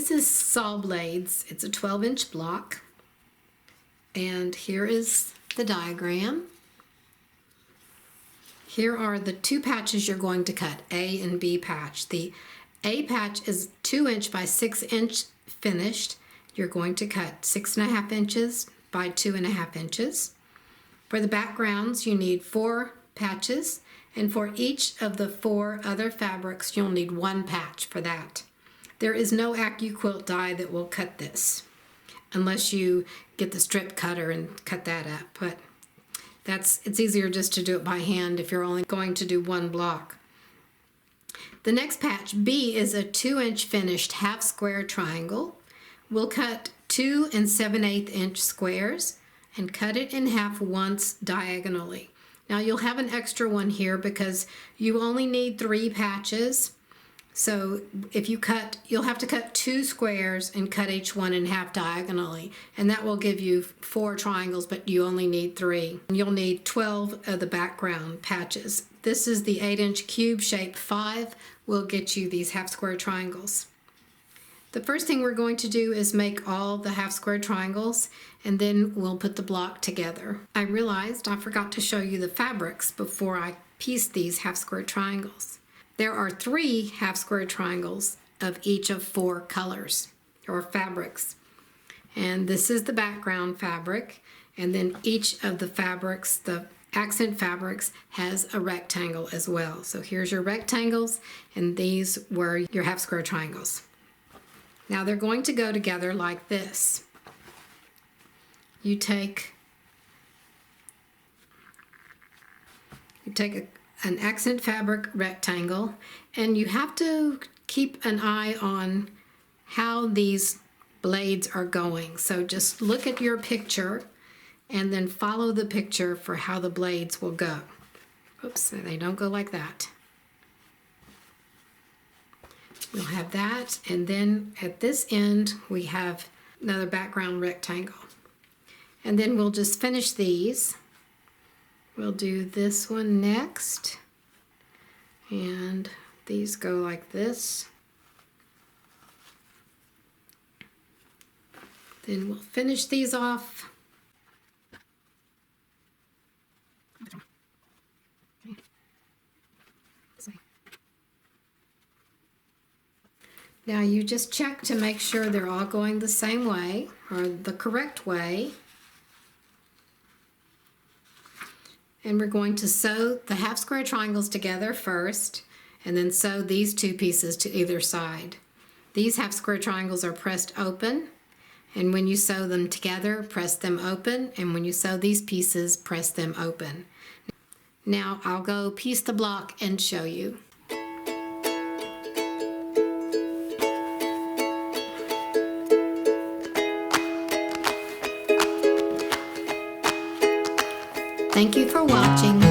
This is saw blades. It's a 12-inch block. And here is the diagram. Here are the two patches you're going to cut, A and B patch. The A patch is 2-inch by 6-inch finished. You're going to cut 6.5 inches by 2.5 inches. For the backgrounds, you need 4 patches, and for each of the 4 other fabrics, you'll need 1 patch for that. There is no AccuQuilt die that will cut this, unless you get the strip cutter and cut that up, but it's easier just to do it by hand if you're only going to do 1 block. The next patch, B, is a 2-inch finished half square triangle. We'll cut 2 7/8 inch squares and cut it in half once diagonally. Now you'll have an extra one here because you only need 3 patches. So if you cut, you'll have to cut 2 squares and cut each one in half diagonally. And that will give you 4 triangles, but you only need 3. You'll need 12 of the background patches. This is the 8-inch cube shape 5 will get you these half square triangles. The first thing we're going to do is make all the half square triangles, and then we'll put the block together. I realized I forgot to show you the fabrics before I pieced these half square triangles. There are 3 half square triangles of each of 4 colors or fabrics. And this is the background fabric, and then each of the fabrics, the accent fabrics, has a rectangle as well. So here's your rectangles, and these were your half square triangles. Now they're going to go together like this. You take an accent fabric rectangle, and you have to keep an eye on how these blades are going. So just look at your picture and then follow the picture for how the blades will go. Oops, they don't go like that. We'll have that, and then at this end we have another background rectangle. And then we'll just finish these. We'll do this one next, and these go like this. Then we'll finish these off. Now you just check to make sure they're all going the same way, or the correct way. And we're going to sew the half square triangles together first, and then sew these 2 pieces to either side. These half square triangles are pressed open, and when you sew them together, press them open, and when you sew these pieces, press them open. Now I'll go piece the block and show you. Thank you for watching.